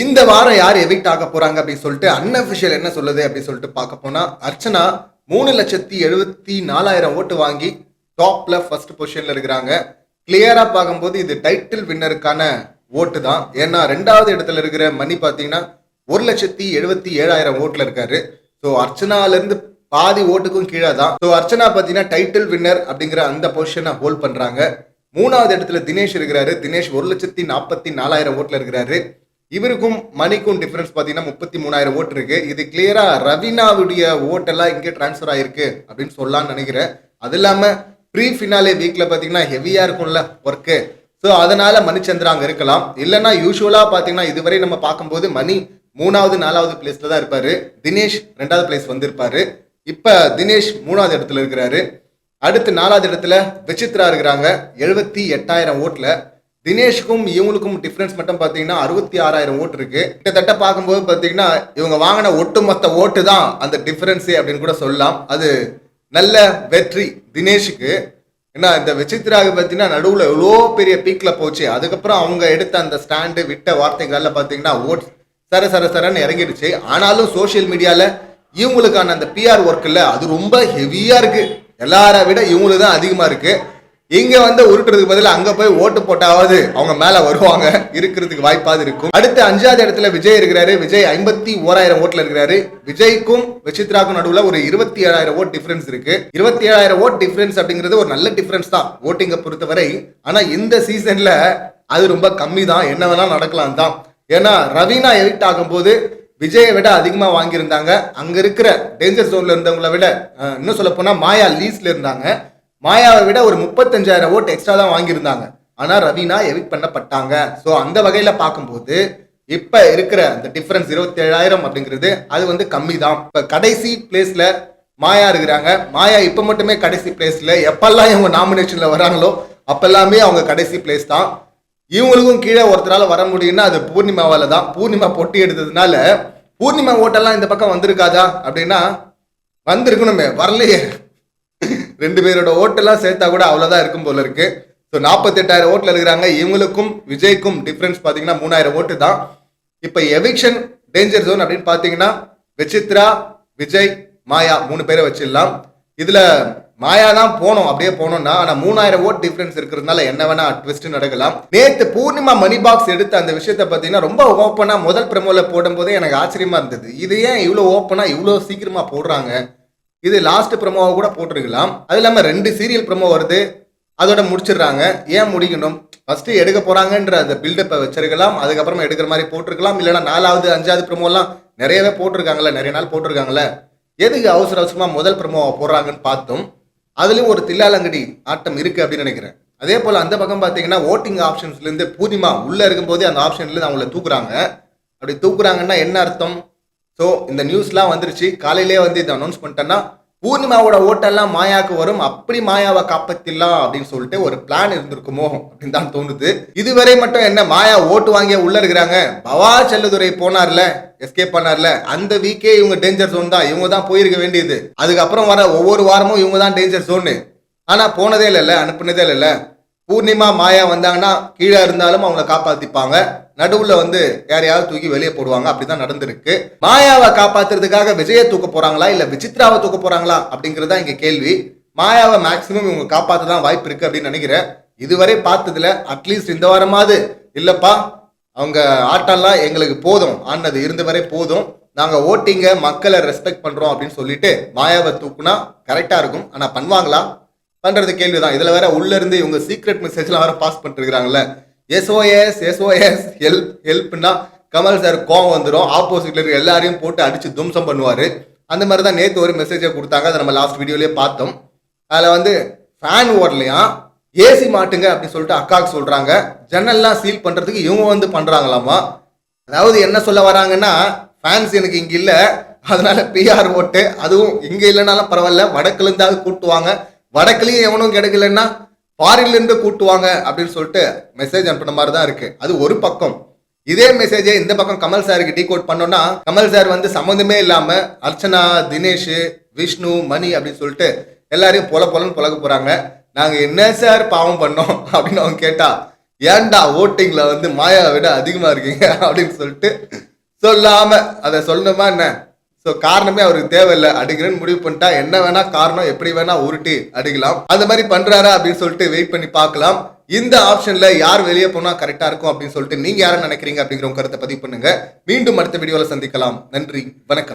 இந்த வாரம் யார் எவிக்ட் ஆக போறாங்க அப்படின்னு சொல்லிட்டு அன்அபிஷியல் என்ன சொல்லுது அப்படின்னு சொல்லிட்டு பார்க்க போனா அர்ச்சனா 3,74,000 ஓட்டு வாங்கி டாப்ல ஃபர்ஸ்ட் பொசிஷன்ல இருக்கிறாங்க. கிளியரா பார்க்கும்போது இது டைட்டில் வின்னருக்கான ஓட்டு தான். ஏன்னா ரெண்டாவது இடத்துல இருக்கிற மணி பார்த்தீங்கன்னா 1,77,000 ஓட்டுல இருக்காரு. ஸோ அர்ச்சனால இருந்து பாதி ஓட்டுக்கும் கீழே தான். ஸோ அர்ச்சனா பார்த்தீங்கன்னா டைட்டில் வின்னர் அப்படிங்கிற அந்த பொசிஷனை ஹோல்ட் பண்றாங்க. மூணாவது இடத்துல தினேஷ் இருக்கிறாரு. தினேஷ் 1,44,000 ஓட்டுல இருக்கிறாரு. இவருக்கும் மணிக்கும் டிஃபரன்ஸ் பார்த்தீங்கன்னா 33,000 ஓட்டு இருக்கு. இது கிளியரா ரவீனாவுடைய ஓட்டெல்லாம் இங்கே டிரான்ஸ்ஃபர் ஆயிருக்கு அப்படின்னு சொல்லலாம்னு நினைக்கிறேன். அது இல்லாம ப்ரீ ஃபினாலே வீக்ல பார்த்தீங்கன்னா ஹெவியா இருக்கும்ல ஒர்க்கு. ஸோ அதனால மணிச்சந்திரா அங்கே இருக்கலாம். இல்லைன்னா யூஸ்வலா பார்த்தீங்கன்னா இதுவரை நம்ம பார்க்கும்போது மணி 3வது 4வது பிளேஸ்ல தான் இருப்பாரு. தினேஷ் 2வது பிளேஸ் வந்திருப்பாரு. இப்ப தினேஷ் 3வது இடத்துல இருக்கிறாரு. அடுத்து 4வது இடத்துல விசித்ரா இருக்கிறாங்க 78,000 ஓட்டுல. தினேஷ்க்கும் இவங்களுக்கும் டிஃபரன்ஸ் மட்டும் பார்த்தீங்கன்னா 66,000 ஓட்டு இருக்கு. கிட்டத்தட்ட பார்க்கும்போது பார்த்தீங்கன்னா இவங்க வாங்கின ஒட்டுமொத்த ஓட்டு தான் அந்த டிஃபரன்ஸ் அப்படின்னு கூட சொல்லலாம். அது நல்ல வெற்றி தினேஷுக்கு. ஏன்னா இந்த விசித்ராவுக்கு பார்த்தீங்கன்னா நடுவில் எவ்வளோ பெரிய பீக்ல போச்சு. அதுக்கப்புறம் அவங்க எடுத்த அந்த ஸ்டாண்டு விட்ட வார்த்தைகள்ல பார்த்தீங்கன்னா ஓட் சரன்னு இறங்கிடுச்சு. ஆனாலும் சோசியல் மீடியால இவங்களுக்கான அந்த பிஆர் ஒர்க் இல்லை, அது ரொம்ப ஹெவியா இருக்கு. எல்லாரை விட இவங்களுக்கு தான் அதிகமா இருக்கு. இங்க வந்து உருட்டுறதுக்கு பதிலாக அங்க போய் ஓட்டு போட்டாவது அவங்க மேல வருவாங்க, இருக்கிறதுக்கு வாய்ப்பாது இருக்கும். அடுத்து 5வது இடத்துல விஜய் இருக்கிறாரு. விஜய் 51,000 ஓட்டுல இருக்கிறாரு. விஜய்க்கும் விசித்ராக்கும் நடுவுல ஒரு 27,000 ஓட் டிஃபரன்ஸ் இருக்கு. 27,000 ஓட் டிஃபரன்ஸ் அப்படிங்கிறது ஒரு நல்ல டிஃபரன்ஸ் தான் ஓட்டிங்க பொறுத்தவரை. ஆனா இந்த சீசன்ல அது ரொம்ப கம்மி தான். என்ன வேணா நடக்கலாம் தான். ஏன்னா ரவீனா எவிக்ட் ஆகும்போது விஜயை விட அதிகமா வாங்கியிருந்தாங்க. அங்க இருக்கிற டேஞ்சர் ஜோன்ல இருந்தவங்களை விட இன்னும் சொல்ல போனா மாயா லீஸ்ல இருந்தாங்க. மாயாவை விட ஒரு 35,000 ஓட்டு எக்ஸ்ட்ரா தான் வாங்கியிருந்தாங்க. ஆனா ரவீனா எவிக்ட் பண்ணப்பட்டாங்க. ஸோ அந்த வகையில பார்க்கும்போது இப்ப இருக்கிற அந்த டிஃபரன்ஸ் 27,000 அப்படிங்கிறது அது வந்து கம்மி தான். இப்ப கடைசி பிளேஸ்ல மாயா இருக்கிறாங்க. மாயா இப்ப மட்டுமே கடைசி பிளேஸ்ல, எப்பெல்லாம் இவங்க நாமினேஷன்ல வராங்களோ அப்பெல்லாமே அவங்க கடைசி பிளேஸ் தான். இவங்களுக்கும் கீழே ஒருத்தரால வர முடியும்னா அது பூர்ணிமாவால தான். பூர்ணிமா பொட்டி எடுத்ததுனால பூர்ணிமா ஓட்டெல்லாம் இந்த பக்கம் வந்திருக்காதா அப்படின்னா வந்திருக்கணுமே, வரலையே. 2 பேரோட ஓட்டெல்லாம் சேர்த்தா கூட அவ்வளவுதான் இருக்கும் போல இருக்கு. ஸோ 48,000 ஓட்டுல இருக்கிறாங்க. இவங்களுக்கும் விஜய்க்கும் டிஃபரன்ஸ் பார்த்தீங்கன்னா 3,000 ஓட்டு தான். இப்போ எவிக்ஷன் டேஞ்சர் ஜோன் அப்படின்னு பார்த்தீங்கன்னா விசித்ரா, விஜய், மாயா 3 பேரை வச்சிடலாம். இதுல மாயா தான் போனோம், அப்படியே போனோம்னா. ஆனா 3,000 ஓட் டிஃபரன்ஸ் இருக்கிறதுனால என்ன வேணா ட்விஸ்ட் நடக்கலாம். நேத்து பூர்ணிமா மணி பாக்ஸ் எடுத்த அந்த விஷயத்த பார்த்தீங்கன்னா ரொம்ப ஓப்பனா முதல் ப்ரெமோல போடும் போதே எனக்கு ஆச்சரியமா இருந்தது. இது ஏன் இவ்வளோ ஓப்பனா இவ்வளோ சீக்கிரமா போடுறாங்க? இது லாஸ்ட் ப்ரமோவை கூட போட்டிருக்கலாம். அது இல்லாமல் 2 சீரியல் ப்ரமோ வருது, அதோட முடிச்சிடுறாங்க. ஏன் முடிக்கணும்? ஃபர்ஸ்ட் எடுக்க போறாங்கன்ற அந்த பில்டப்பை வச்சிருக்கலாம், அதுக்கப்புறமா எடுக்கிற மாதிரி போட்டிருக்கலாம். இல்லைன்னா 4வது 5வது ப்ரமோலாம் நிறையவே போட்டிருக்காங்கல்ல, நிறைய நாள் போட்டிருக்காங்கல்ல. எதுக்கு அவசர அவசரமா முதல் ப்ரமோவை போடுறாங்கன்னு பார்த்தோம். அதுலயும் ஒரு தில்லாலங்கடி ஆட்டம் இருக்கு அப்படின்னு நினைக்கிறேன். அதே போல அந்த பக்கம் பார்த்தீங்கன்னா ஓட்டிங் ஆப்ஷன்ஸ்ல இருந்து பூர்ணிமா உள்ள இருக்கும்போதே அந்த ஆப்ஷன்ல இருந்து அவங்கள தூக்குறாங்க. அப்படி தூக்குறாங்கன்னா என்ன அர்த்தம்? ஸோ இந்த நியூஸ்லாம் வந்துருச்சு. காலையிலே வந்து இதை அனௌன்ஸ் பண்ணிட்டேன்னா பூர்ணிமாவோட ஓட்டெல்லாம் மாயாவுக்கு வரும், அப்படி மாயாவை காப்பாத்திடலாம் அப்படின்னு சொல்லிட்டு ஒரு பிளான் இருந்திருக்குமோ அப்படின்னு தான் தோணுது. இதுவரை மட்டும் என்ன, மாயா ஓட்டு வாங்கிய உள்ள இருக்கிறாங்க. பவா செல்லதுரை போனார்ல, எஸ்கேப் பண்ணார்ல, அந்த வீக்கே இவங்க டேஞ்சர் ஜோன் தான். இவங்க தான் போயிருக்க வேண்டியது. அதுக்கப்புறம் வர ஒவ்வொரு வாரமும் இவங்க தான் டேஞ்சர் ஜோனு. ஆனா போனதே இல்லைல்ல, அனுப்புனதே இல்லைல்ல. பூர்ணிமா மாயா வந்தாங்கன்னா கீழே இருந்தாலும் அவங்களை காப்பாத்திப்பாங்க. நடுவுல வந்து யாரையாவது தூக்கி வெளியே போடுவாங்க. அப்படிதான் நடந்திருக்கு. மாயாவை காப்பாத்துறதுக்காக விஜயை தூக்க போறாங்களா இல்ல விசித்ராவை தூக்க போறாங்களா அப்படிங்கறதா இங்க கேள்வி. மாயாவை மேக்சிமம் இவங்க காப்பாத்ததான் வாய்ப்பு இருக்கு அப்படின்னு நினைக்கிறேன். இதுவரை பார்த்ததுல அட்லீஸ்ட் இந்த வாரமாவது இல்லப்பா அவங்க ஆட்டம்லாம் எங்களுக்கு போதும், ஆனது இருந்து வரை போதும், நாங்க ஓட்டிங்க மக்களை ரெஸ்பெக்ட் பண்றோம் அப்படின்னு சொல்லிட்டு மாயாவை தூக்குனா கரெக்டா இருக்கும். ஆனா பண்ணுவாங்களா பண்றது கேள்விதான். இதுல வேற உள்ள இருந்து இவங்க சீக்ரெட் மெசேஜ் எல்லாம் வேற பாஸ் பண்ணிட்டு இருக்காங்கல்ல. SOS ஹெல்ப்னா கமல் சார் கோவம் வந்துடும், ஆப்போசிட்ல இருக்க எல்லாரையும் போட்டு அடிச்சு தும்சம் பண்ணுவாரு. அந்த மாதிரி தான் நேற்று ஒரு மெசேஜை கொடுத்தாங்க. அதை நம்ம லாஸ்ட் வீடியோலயே பார்த்தோம். அதில் வந்து ஃபேன் ஓடலையா, ஏசி மாட்டுங்க அப்படின்னு சொல்லிட்டு அக்காவுக்கு சொல்றாங்க. ஜன்னல்லாம் சீல் பண்றதுக்கு இவங்க வந்து பண்றாங்களாமா. அதாவது என்ன சொல்ல வராங்கன்னா, ஃபேன்ஸ் எனக்கு இங்க இல்ல, அதனால பிஆர் ஓட்டு, அதுவும் இங்க இல்லைனாலும் பரவாயில்ல, வடக்குல இருந்தாவது கூட்டுவாங்க, வடக்குலயும் எவனும் கிடைக்கலன்னா ஃபாரின்ல இருந்து கூட்டுவாங்க அப்படின்னு சொல்லிட்டு மெசேஜ் அனுப்பின மாதிரி தான் இருக்கு. அது ஒரு பக்கம். இதே மெசேஜை இந்த பக்கம் கமல் சாருக்கு டீகோட் பண்ணோம்னா கமல் சார் வந்து சம்மந்தமே இல்லாம அர்ச்சனா, தினேஷ், விஷ்ணு, மணி அப்படின்னு சொல்லிட்டு எல்லாரையும் பொலன்னு பொலக போறாங்க. நாங்க என்ன சார் பாவம் பண்ணோம் அப்படின்னு அவங்க கேட்டா ஏன்டா ஓட்டிங்ல வந்து மாயாவை விட அதிகமா இருக்கீங்க அப்படின்னு சொல்லிட்டு சொல்லாம அதை சொல்லணுமா என்ன? ஸோ காரணமே அவருக்கு தேவையில்லை, அடிக்கிறேன்னு முடிவு பண்ணிட்டா என்ன வேணா காரணம் எப்படி வேணா உருட்டி அடிக்கலாம். அந்த மாதிரி பண்றாரா அப்படின்னு சொல்லிட்டு வெயிட் பண்ணி பார்க்கலாம். இந்த ஆப்ஷன்ல யார் வெளியே போனா கரெக்டா இருக்கும் அப்படின்னு சொல்லிட்டு நீங்க யாரும் நினைக்கிறீங்க அப்படிங்கிற உங்க கருத்தை பதிவு பண்ணுங்க. மீண்டும் அடுத்த வீடியோல சந்திக்கலாம். நன்றி, வணக்கம்.